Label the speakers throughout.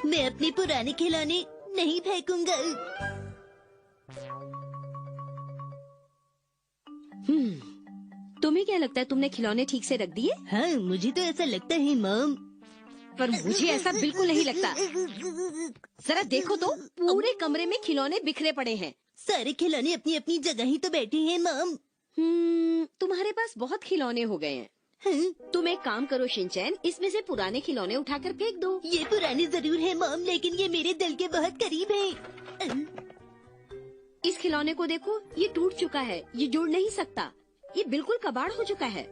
Speaker 1: मैं अपने पुराने खिलौने नहीं फेंकूंगा।
Speaker 2: तुम्हें क्या लगता है तुमने खिलौने ठीक से रख दिए?
Speaker 1: हाँ, मुझे तो ऐसा लगता है मॉम।
Speaker 2: पर मुझे ऐसा बिल्कुल नहीं लगता। जरा देखो तो, पूरे कमरे में खिलौने बिखरे पड़े हैं।
Speaker 1: सारे खिलौने अपनी अपनी जगह ही तो बैठे हैं मॉम।
Speaker 2: तुम्हारे पास बहुत खिलौने हो गए हैं।
Speaker 1: हाँ?
Speaker 2: तुम एक काम करो शिनचैन, इसमें से पुराने खिलौने उठाकर फेंक दो।
Speaker 1: ये पुराने जरूर है मॉम, लेकिन ये मेरे दिल के बहुत करीब है।
Speaker 2: इस खिलौने को देखो, ये टूट चुका है, ये जुड़ नहीं सकता, ये बिल्कुल कबाड़ हो चुका है।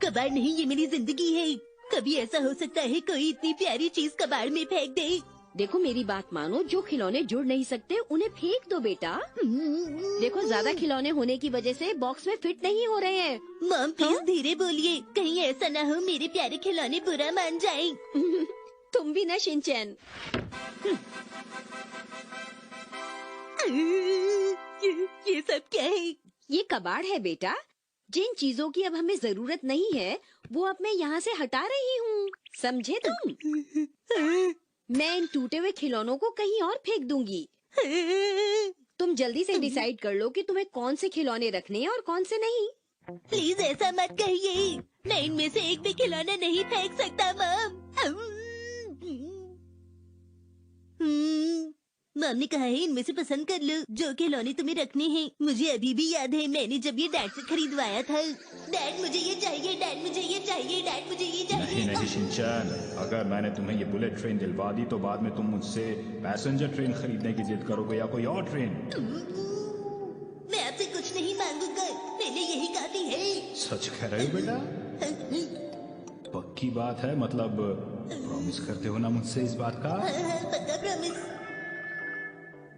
Speaker 1: कबाड़ नहीं, ये मेरी जिंदगी है। कभी ऐसा हो सकता है कोई इतनी प्यारी चीज कबाड़ में फेंक दे।
Speaker 2: देखो मेरी बात मानो, जो खिलौने जुड़ नहीं सकते उन्हें फेंक दो बेटा। देखो ज्यादा खिलौने होने की वजह से बॉक्स में फिट नहीं हो रहे हैं।
Speaker 1: मॉम प्लीज धीरे बोलिए, कहीं ऐसा ना हो मेरे प्यारे खिलौने बुरा मान जाएं।
Speaker 2: तुम भी ना शिनचैन।
Speaker 1: ये सब क्या है?
Speaker 2: ये कबाड़ है बेटा। जिन चीजों की अब हमें जरूरत नहीं है वो अब मैं यहाँ से हटा रही हूँ, समझे तुम? मैं इन टूटे हुए खिलौनों को कहीं और फेंक दूंगी। तुम जल्दी से डिसाइड कर लो कि तुम्हें कौन से खिलौने रखने हैं और कौन से नहीं।
Speaker 1: प्लीज ऐसा मत कहिए, मैं इनमें से एक भी खिलौना नहीं फेंक सकता मॉम। मॉम ने कहा है इनमें से पसंद कर लो जो खिलौने तुम्हें रखने हैं। मुझे अभी भी याद है मैंने जब ये डैड से खरीदवाया था। डैड मुझे ये चाहिए, डैड मुझे ये चाहिए, डैड मुझे ये चाहिए।
Speaker 3: नहीं शिनचैन, अगर मैंने तुम्हें ये बुलेट ट्रेन दिलवा दी तो बाद में तुम मुझसे पैसेंजर ट्रेन खरीदने की जिद करोगे या कोई और ट्रेन।
Speaker 1: मैं आपसे कुछ नहीं मांगूंगा, मेरे यही काफी है।
Speaker 3: सच कह रहे हो बेटा? पक्की बात है, मतलब प्रॉमिस करते हो ना मुझसे इस बात का?
Speaker 1: पक्का प्रॉमिस।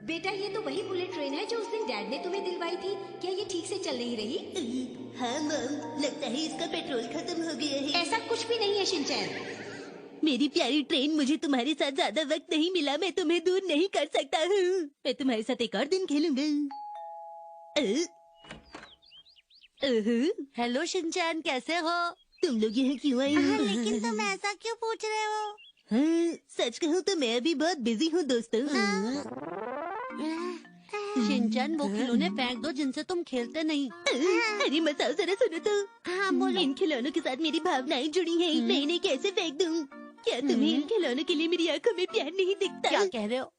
Speaker 2: बेटा ये तो वही बुलेट ट्रेन है जो उस दिन डैड ने तुम्हें दिलवाई थी। क्या ये ठीक से चल नहीं रही?
Speaker 1: हाँ मॉम, लगता है इसका पेट्रोल खत्म हो गया है।
Speaker 2: ऐसा कुछ भी नहीं है शिनचैन।
Speaker 1: मेरी प्यारी ट्रेन, मुझे तुम्हारे साथ ज्यादा वक्त नहीं मिला, मैं तुम्हें दूर नहीं कर सकता हूँ। मैं तुम्हारे साथ एक और दिन खेलूंगा।
Speaker 4: हेलो शिनचैन, कैसे हो?
Speaker 1: तुम लोग यहाँ क्यों आए हो?
Speaker 4: लेकिन तुम ऐसा क्यों पूछ रहे हो?
Speaker 1: हाँ, सच कहूँ तो मैं अभी बहुत बिजी हूँ दोस्तों।
Speaker 4: शिनचैन वो खिलौने फेंक दो जिनसे तुम खेलते नहीं।
Speaker 1: अरे मसाओ जरा सुनो तो।
Speaker 4: हाँ बोलो।
Speaker 1: इन खिलौनों के साथ मेरी भावनाएं जुड़ी हैं, मैं इन्हें कैसे फेंक दूँ? क्या तुम्हें इन खिलौनों के लिए मेरी आंखों में प्यार नहीं दिखता?
Speaker 4: क्या कह रहे हो?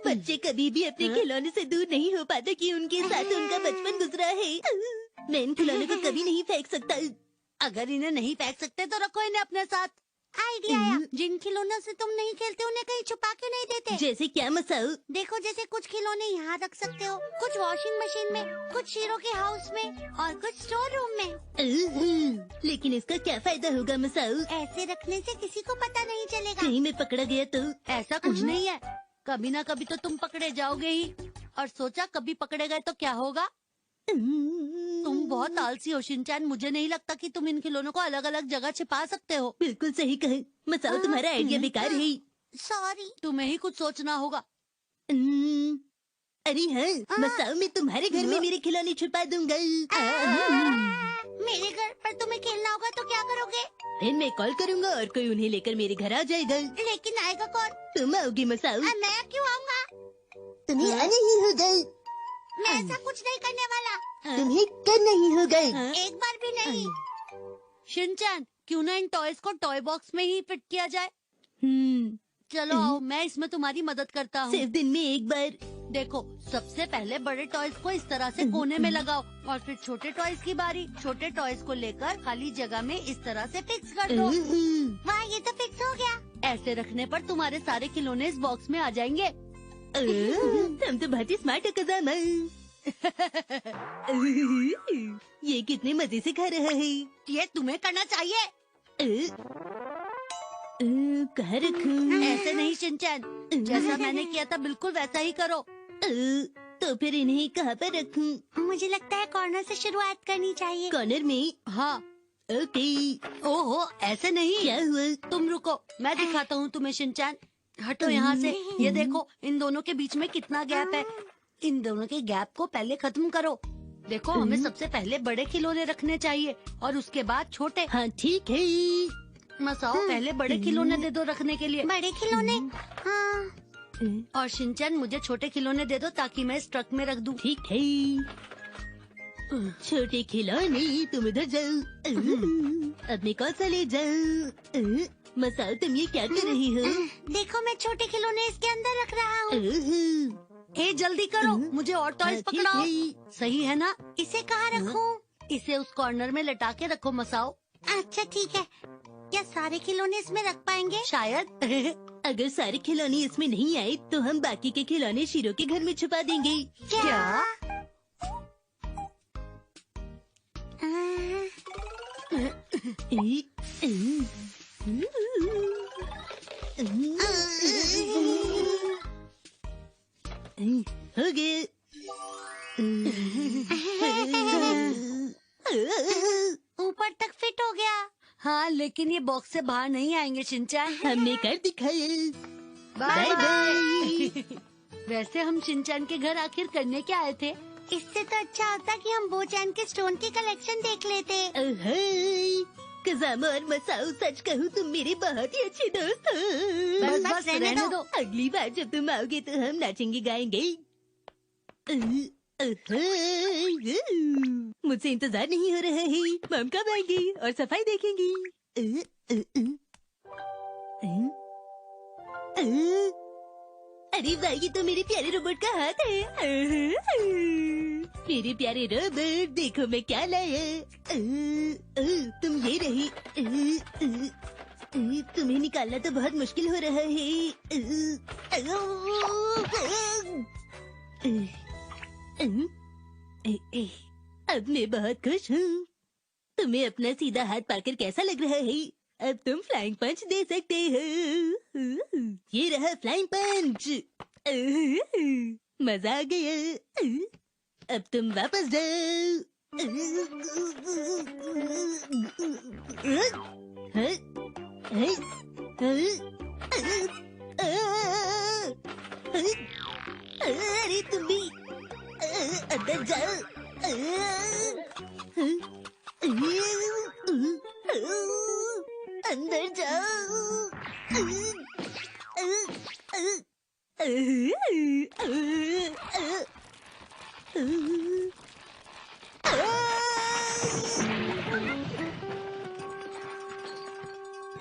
Speaker 1: बच्चे कभी भी अपने खिलौने से दूर नहीं हो पाते कि उनके साथ उनका बचपन गुजरा है। मैं इन खिलौनों को कभी नहीं फेंक सकता।
Speaker 4: अगर इन्हें नहीं फेंक सकते तो रखो इन्हें अपने साथ। आइडिया आया, जिन खिलौनों से तुम नहीं खेलते उन्हें कहीं छुपा के नहीं देते?
Speaker 1: जैसे क्या मसाओ?
Speaker 4: देखो जैसे कुछ खिलौने यहाँ रख सकते हो, कुछ वॉशिंग मशीन में, कुछ शीरो के हाउस में और कुछ स्टोर रूम में।
Speaker 1: लेकिन इसका क्या फायदा होगा मसाओ?
Speaker 4: ऐसे रखने से किसी को पता नहीं चलेगा।
Speaker 1: कहीं मैं पकड़ा गया तो?
Speaker 4: ऐसा कुछ नहीं है, कभी ना कभी तो तुम पकड़े जाओगे ही। और सोचा कभी पकड़े गए तो क्या होगा? तुम बहुत आलसी हो शिनचैन, मुझे नहीं लगता कि तुम इन खिलौनों को अलग अलग जगह छिपा सकते हो।
Speaker 1: बिल्कुल सही कहे मसाओ, तुम्हारा आइडिया बेकार है।
Speaker 4: सॉरी, तुम्हें ही कुछ सोचना होगा।
Speaker 1: अरे हाँ मसाओ, मैं तुम्हारे घर में मेरे खिलौने छुपा दूंगा।
Speaker 4: मेरे घर पर तुम्हें खेलना होगा तो क्या करोगे?
Speaker 1: फिर मैं कॉल करूंगा और कोई उन्हें लेकर मेरे घर आ जाएगा।
Speaker 4: लेकिन आएगा कौन?
Speaker 1: तुम आओगी मसाओ।
Speaker 4: मैं क्यों आऊँगा?
Speaker 1: तुम्हें आने ही होगा।
Speaker 4: मैं ऐसा कुछ नहीं करने वाला।
Speaker 1: तुम्हें करना ही होगा।
Speaker 4: एक बार भी नहीं। शिनचैन, क्यों ना इन टॉयज को टॉय बॉक्स में ही फिट किया जाए? चलो आओ, मैं इसमें तुम्हारी मदद करता हूँ।
Speaker 1: सिर्फ दिन में एक बार।
Speaker 4: देखो, सबसे पहले बड़े टॉयज को इस तरह से कोने में लगाओ और फिर छोटे टॉयज की बारी। छोटे टॉयज को लेकर खाली जगह में इस तरह से फिक्स कर दो। वाह, ये तो फिक्स हो गया। ऐसे रखने पर तुम्हारे सारे खिलौने इस बॉक्स में आ जाएंगे।
Speaker 1: तुम तो बहुत ही स्मार्ट हो कज़ामा। ये कितने मजे से खा रहा है।
Speaker 4: ये तुम्हें करना चाहिए।
Speaker 1: कहाँ रखूं?
Speaker 4: ऐसे नहीं शिनचैन, जैसा मैंने किया था बिल्कुल वैसा ही करो।
Speaker 1: तो फिर इन्हें कहाँ पर रखूं?
Speaker 4: मुझे लगता है कॉर्नर से शुरुआत करनी चाहिए।
Speaker 1: कॉर्नर में?
Speaker 4: हाँ।
Speaker 1: ओके।
Speaker 4: ओहो, ऐसे नहीं।
Speaker 1: क्या हुआ?
Speaker 4: तुम रुको, मैं दिखाता हूँ तुम्हें शिनचैन। हटो यहाँ से। ये देखो, इन दोनों के बीच में कितना गैप है। इन दोनों के गैप को पहले खत्म करो। देखो, हमें सबसे पहले बड़े खिलौने रखने चाहिए और उसके बाद छोटे।
Speaker 1: हाँ ठीक है।
Speaker 4: मसाओ पहले बड़े खिलौने दे दो रखने के लिए।
Speaker 1: बड़े खिलौने? हाँ।
Speaker 4: और शिनचैन मुझे छोटे खिलौने दे दो ताकि मैं इस ट्रक में रख दूं।
Speaker 1: ठीक है। छोटे खिलौने तुम उधर जाओ, अपने कौशल ले जाओ। मसाओ तुम ये क्या कर रही हो?
Speaker 4: देखो मैं छोटे खिलौने इसके अंदर रख रहा हूँ। ए जल्दी करो, मुझे और टॉयज पकड़ाओ। सही है ना? इसे कहाँ रखूं? इसे उस कॉर्नर में लटा के रखो मसाओ।
Speaker 1: अच्छा ठीक है। क्या सारे खिलौने इसमें रख पाएंगे?
Speaker 4: शायद।
Speaker 1: अगर सारे खिलौने इसमें नहीं आए तो हम बाकी के खिलौने शीरो के घर में छुपा देंगे।
Speaker 4: क्या?
Speaker 1: हो गए।
Speaker 4: ऊपर तक फिट हो गया। हाँ लेकिन ये बॉक्स से बाहर नहीं आएंगे शिनचैन।
Speaker 1: हमने कर दिखाया।
Speaker 4: Bye
Speaker 1: bye bye.
Speaker 4: वैसे हम शिनचैन के घर आखिर करने क्या आए थे?
Speaker 1: इससे तो अच्छा होता कि हम बोचैन के स्टोन की कलेक्शन देख लेते। कज़ामा और मसाओ, सच कहूँ तुम मेरे बहुत ही अच्छे दोस्त हो।
Speaker 4: बस रहने दो।
Speaker 1: अगली बार जब तुम आओगे तो हम नाचेंगे गाएंगे। मुझसे इंतजार नहीं हो रहा है। मम कब आएंगी और सफाई देखेंगी? अरे वाह, ये तो मेरे प्यारे रोबोट का हाथ है। मेरे प्यारे रोबोट, देखो मैं क्या लाया। तुम ये रही। तुम्हें निकालना तो बहुत मुश्किल हो रहा है। अब मैं बहुत खुश हूँ। तुम्हें अपना सीधा हाथ पाकर कैसा लग रहा है? अब तुम फ्लाइंग पंच दे सकते हो। ये रहा फ्लाइंग पंच। मजा आ गया। अब तुम वापस जाओ। अरे तुम भी अंदर जाओ। अंदर जाओ।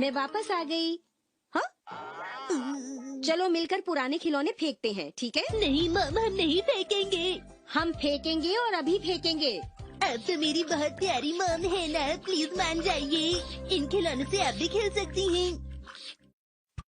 Speaker 2: मैं वापस आ गई। हाँ, चलो मिलकर पुराने खिलौने फेंकते हैं, ठीक है?
Speaker 1: नहीं मम, हम नहीं फेंकेंगे।
Speaker 2: हम फेंकेंगे और अभी फेंकेंगे।
Speaker 1: अब तो मेरी बहुत प्यारी मम है ना, प्लीज मान जाइए। इन खिलौनों से आप भी खेल सकती हैं।